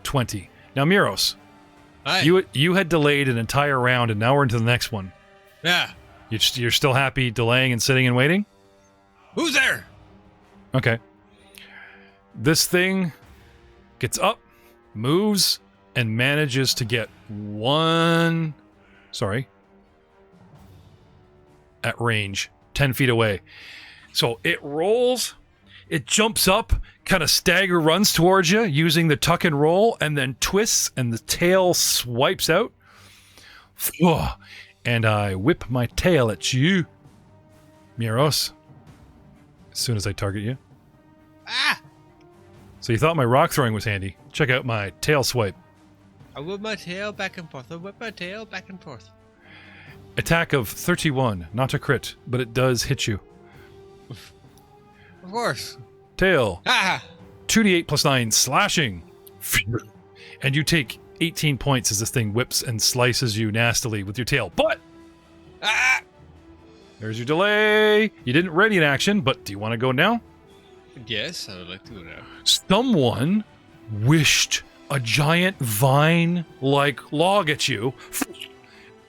20. Now, Muros, Hi. you had delayed an entire round, and now we're into the next one. Yeah. You're still happy delaying and sitting and waiting? Who's there? Okay. This thing gets up, moves, and manages to get at range, 10 feet away. So it rolls, it jumps up, kind of stagger runs towards you using the tuck and roll, and then twists, and the tail swipes out. And I whip my tail at you, Muros, as soon as I target you. Ah! So you thought my rock throwing was handy. Check out my tail swipe. I whip my tail back and forth. I whip my tail back and forth. Attack of 31, not a crit, but it does hit you. Of course. Tail, Ah! 2d8 plus 9, slashing. And you take 18 points as this thing whips and slices you nastily with your tail. But Ah! there's your delay. You didn't ready an action, but do you want to go now? Yes, I would like to go now. Someone wished a giant vine-like log at you,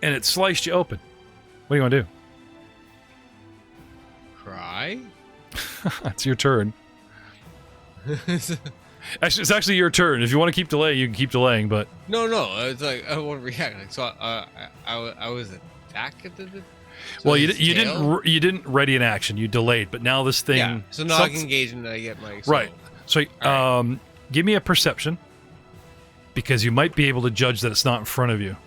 and it sliced you open. What do you want to do? Cry? It's your turn. Actually, it's actually your turn. If you want to keep delaying, you can keep delaying, but... No, it's like, I want to react. Like, so, I was attacked at the... So well, you didn't ready an action. You delayed, but now this thing... Yeah, so now I can engage and I get my... Right. So, right. Give me a perception, because you might be able to judge that it's not in front of you.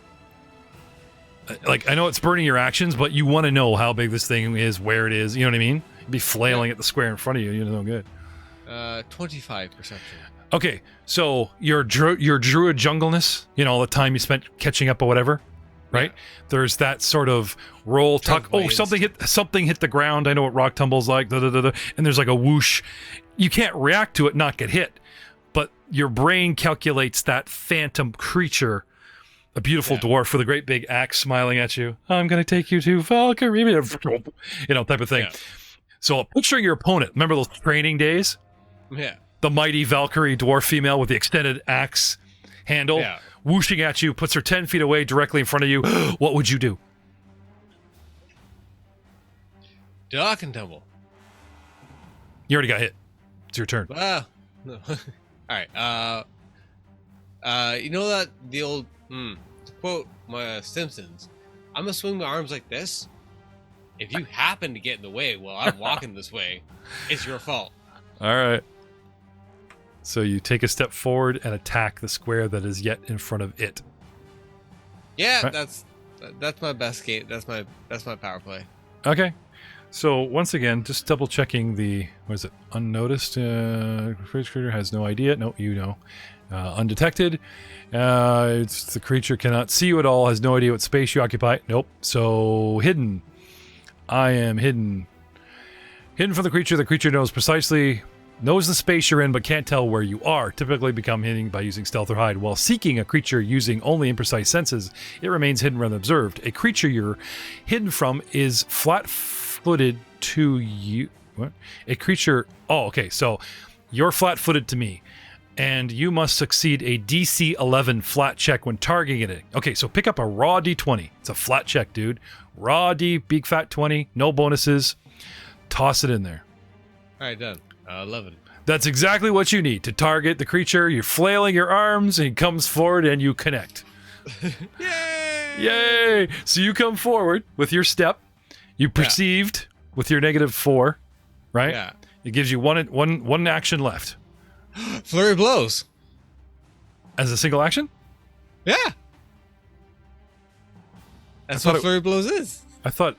Like, I know it's burning your actions, but you want to know how big this thing is, where it is, you know what I mean? You'd be flailing at the square in front of you, you know, good. 25 perception. Okay, so your druid jungleness, you know, all the time you spent catching up or whatever, right? Yeah. There's that sort of roll, tuck. Oh, something hit the ground. I know what rock tumble's like. And there's like a whoosh. You can't react to it, not get hit, but your brain calculates that phantom creature, a beautiful dwarf with a great big axe smiling at you. I'm gonna take you to Valkyrie, you know, type of thing. Yeah. So picturing your opponent. Remember those training days? Yeah. The mighty Valkyrie dwarf female with the extended axe handle, whooshing at you, puts her 10 feet away directly in front of you. What would you do? Duck and tumble. You already got hit. It's your turn. No. All right. You know that the old to quote my Simpsons, I'm gonna swing my arms like this. If you happen to get in the way while I'm walking this way, it's your fault. All right. So you take a step forward and attack the square that is yet in front of it. Yeah, right. That's my best game. That's my power play. Okay. So once again, just double checking the unnoticed. Creature has no idea. No, you know. Undetected. It's the creature cannot see you at all. Has no idea what space you occupy. Nope. So hidden. I am hidden. Hidden from the creature. The creature knows the space you're in, but can't tell where you are. Typically become hidden by using stealth or hide. While seeking a creature using only imprecise senses, it remains hidden rather than observed. A creature you're hidden from is flat-footed to you. What? A creature... Oh, okay. So you're flat-footed to me, and you must succeed a DC 11 flat check when targeting it. Okay, so pick up a raw D20. It's a flat check, dude. Raw D, big fat 20, no bonuses. Toss it in there. All right, done. 11. That's exactly what you need to target the creature. You're flailing your arms, and he comes forward, and you connect. Yay! Yay! So you come forward with your step. You perceived with your -4, right? Yeah. It gives you one action left. Flurry blows. As a single action? Yeah. That's what flurry blows is. I thought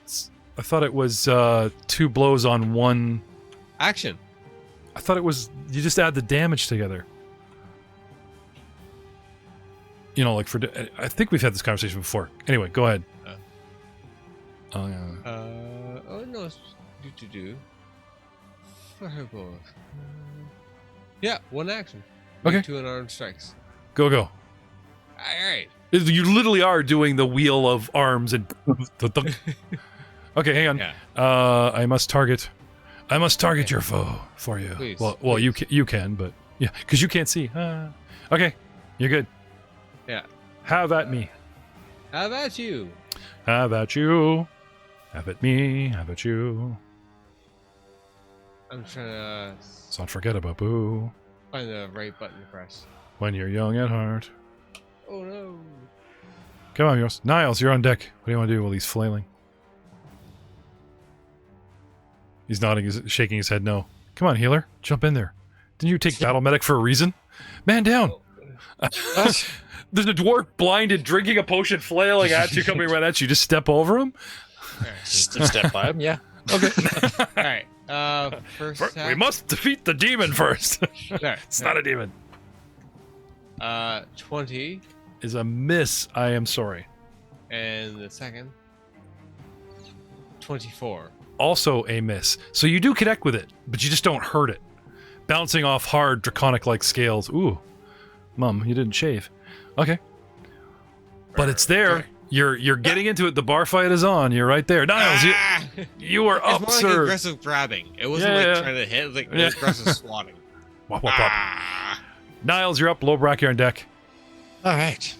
it was 2 blows on one action. I thought it was you just add the damage together. You know, like I think we've had this conversation before. Anyway, go ahead. Oh no, do. Flurry blows. Yeah, one action. Okay. 2 unarmed strikes. Go. All right. You literally are doing the wheel of arms and. Okay, hang on. Yeah. I must target your foe for you. Please, well, please. you can, but yeah, because you can't see. Okay, you're good. Yeah. Have at me. Have at you. Have at you. Have at me. Have at you. I'm trying to. Let's not forget about Boo. Find the right button to press. When you're young at heart. Oh no. Come on, Niles, you're on deck. What do you want to do while he's flailing? He's nodding, shaking his head no. Come on, healer. Jump in there. Didn't you take Battle Medic for a reason? Man down. There's a dwarf blinded, drinking a potion, flailing at you, coming right at you. Just step over him? Just step by him, yeah. Okay. All right. First attack. We must defeat the demon first. Right. It's not a demon. 20. Is a miss. I am sorry. And the second. 24. Also a miss. So you do connect with it, but you just don't hurt it. Bouncing off hard, draconic-like scales. Ooh. Mum, you didn't shave. Okay. But it's there. Okay. You're getting into it. The bar fight is on. You're right there. Niles, you are up, it's more sir. like aggressive grabbing. It wasn't like trying to hit. It was like aggressive swatting. Wop, wop, wop. Niles, you're up. Lobrak, you're on deck. All right.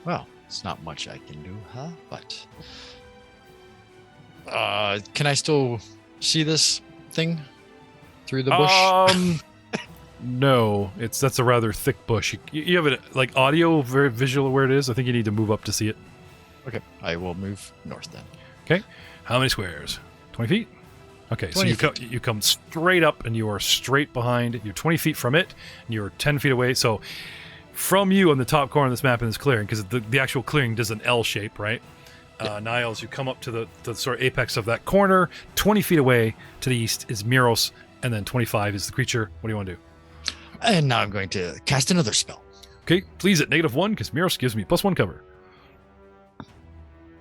Well, it's not much I can do, huh? But can I still see this thing through the bush? No, that's a rather thick bush. You have it like audio, very visual where it is. I think you need to move up to see it. Okay, I will move north then. Okay, how many squares? 20 feet. Okay, 20 so you come straight up, and you are straight behind. You're 20 feet from it, and you're 10 feet away. So from you on the top corner of this map in this clearing, because the actual clearing does an L shape, right? Yeah. Niles, you come up to the sort of apex of that corner. 20 feet away to the east is Miros, and then 25 is the creature. What do you want to do? And now I'm going to cast another spell. Okay, please at -1, because Miros gives me +1 cover.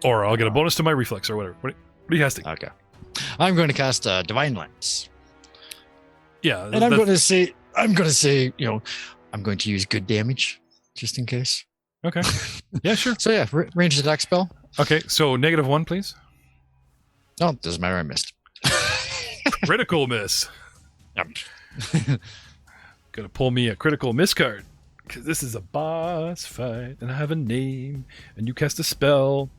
Or I'll get a bonus to my reflex or whatever. What are you casting? Okay. I'm going to cast Divine Lens. Yeah. And I'm going to say, I'm going to use good damage just in case. Okay. Yeah, sure. So yeah, ranged attack spell. Okay, so -1, please. Oh, doesn't matter. I missed. Critical miss. Yep. Gonna pull me a critical miss card. Because this is a boss fight, and I have a name, and you cast a spell.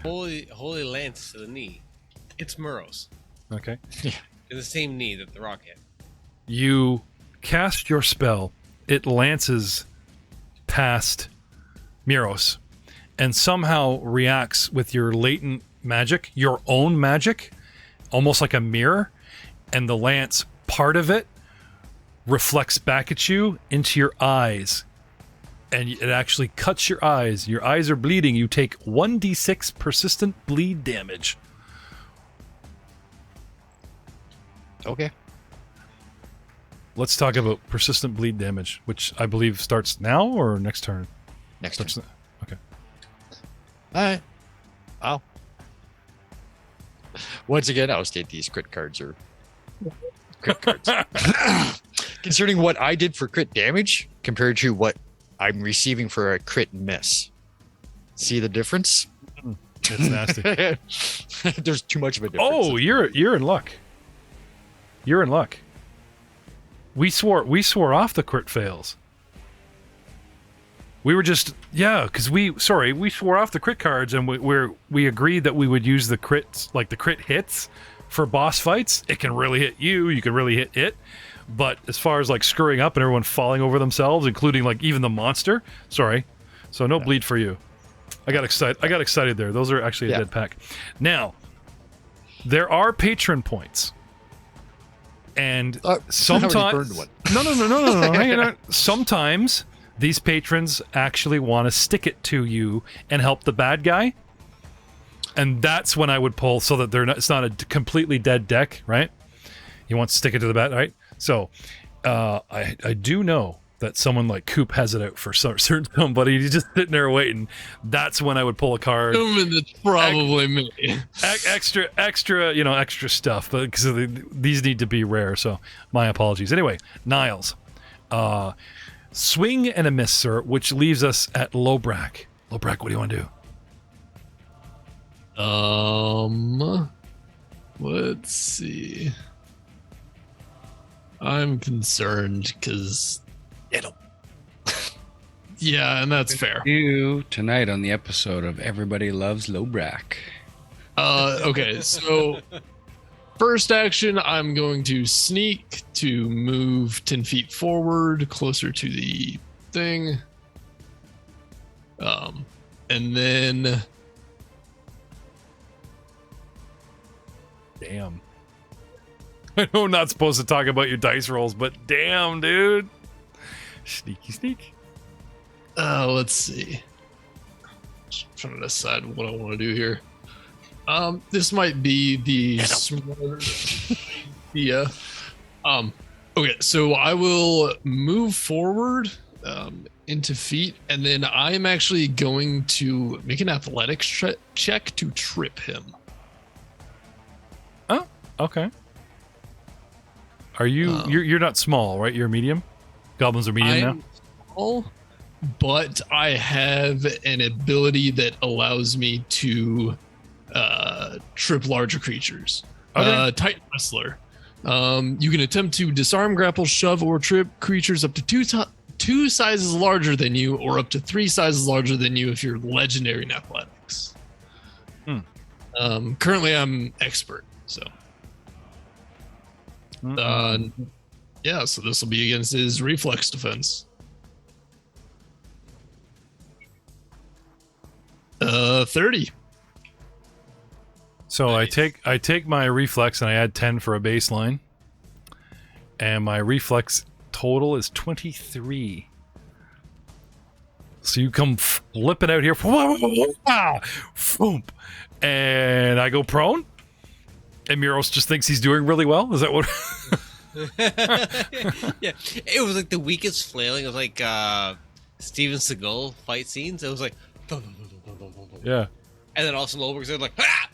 Holy lance to the knee. It's Muros. Okay. In the same knee that the rock hit. You cast your spell. It lances past Miros, and somehow reacts with your latent magic, your own magic, almost like a mirror, and the lance, part of it, reflects back at you into your eyes, and it actually cuts your eyes. Your eyes are bleeding. You take 1d6 persistent bleed damage. Okay. Let's talk about persistent bleed damage, which I believe starts now or next turn. Next turn. Okay. All right. Wow. Once again, I'll state these crit cards are crit cards. Concerning what I did for crit damage compared to what I'm receiving for a crit miss. See the difference? It's nasty. There's too much of a difference. Oh, you're in luck. You're in luck. We swore off the crit fails. We were just because we swore off the crit cards, and we agreed that we would use the crits, like the crit hits for boss fights. It can really hit you. You can really hit it. But as far as like screwing up and everyone falling over themselves, including like even the monster, so no bleed for you. I got excited there. Those are actually a dead pack. Now, there are patron points, and sometimes no. Hang on. Sometimes these patrons actually want to stick it to you and help the bad guy, and that's when I would pull so that it's not a completely dead deck, right? You want to stick it to the bad, right? So, I do know that someone like Coop has it out for certain somebody. He's just sitting there waiting. That's when I would pull a card. It's probably me. Extra stuff, but because these need to be rare. So, my apologies. Anyway, Niles, swing and a miss, sir, which leaves us at Lobrak. Lobrak, what do you want to do? Let's see. I'm concerned because yeah, and that's fair. You tonight on the episode of Everybody Loves Lobrak. Okay, so first action, I'm going to sneak to move 10 feet forward, closer to the thing. And then damn. I know I'm not supposed to talk about your dice rolls, but damn, dude. Sneaky sneak. Let's see. Just trying to decide what I want to do here. This might be the smarter idea. Okay, so I will move forward into feet, and then I'm actually going to make an athletics check to trip him. Oh, okay. Are you? You're not small, right? You're medium. Goblins are medium now. Small, but I have an ability that allows me to trip larger creatures. Okay. Titan Wrestler. You can attempt to disarm, grapple, shove, or trip creatures up to 2 sizes larger than you or up to 3 sizes larger than you if you're legendary in athletics. Currently, I'm expert, so. Yeah, so this will be against his reflex defense. 30. So Nice. I take my reflex and I add 10 for a baseline, and my reflex total is 23. So you come flipping out here, and I go prone, and Muros just thinks he's doing really well. Is that what? Yeah, it was like the weakest flailing of like Steven Seagal fight scenes. It was like, Yeah. and then also Lowberg's like, ah!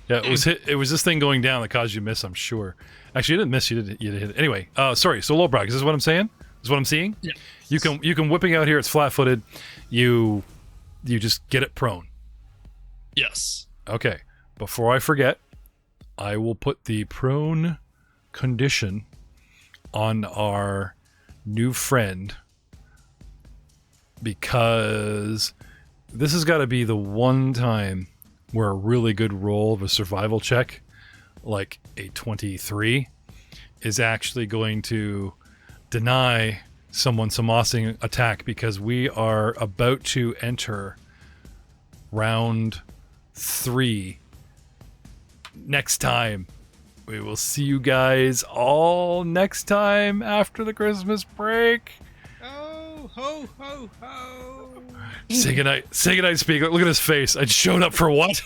Yeah, it was this thing going down that caused you to miss, I'm sure. Actually, you didn't miss. You did hit it. Anyway, sorry. So low brag. Is this what I'm saying? Is what I'm seeing? Yeah. You can whipping out here. It's flat-footed. You just get it prone. Yes. Okay. Before I forget, I will put the prone condition on our new friend, because this has got to be the one time where a really good roll of a survival check, like a 23, is actually going to deny someone some mossing attack, because we are about to enter round 3 next time. We will see you guys all next time after the Christmas break. Oh, ho, ho, ho. Say goodnight, Speaker. Look at his face. I showed up for what?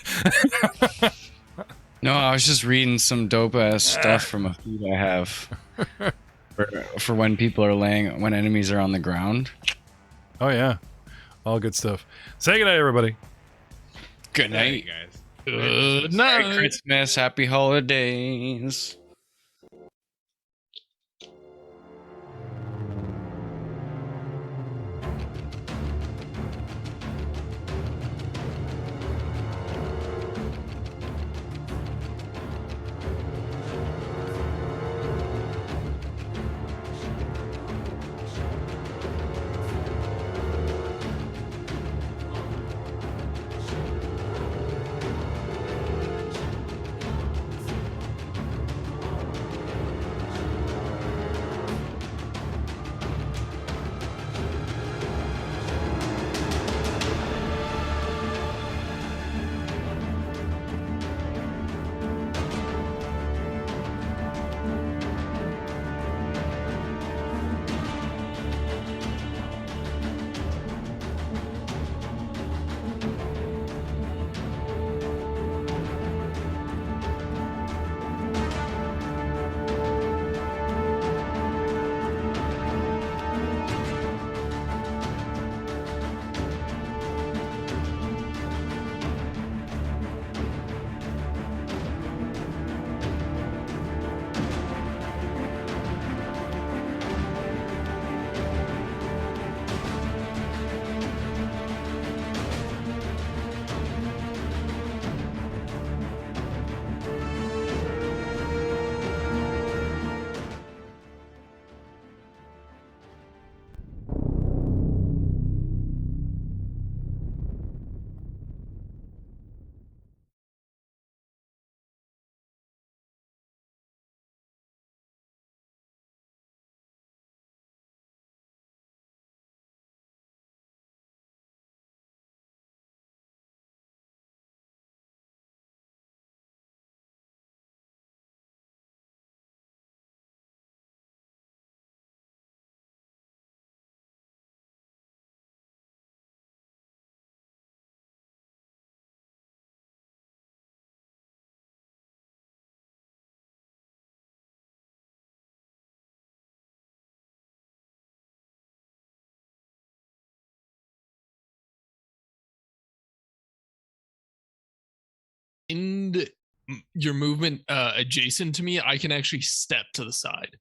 No, I was just reading some dope ass stuff from a feed I have for when people are when enemies are on the ground. Oh yeah, all good stuff. Say goodnight, everybody. Good Night, night. guys. Good Merry night. Christmas, happy holidays. In your movement adjacent to me, I can actually step to the side.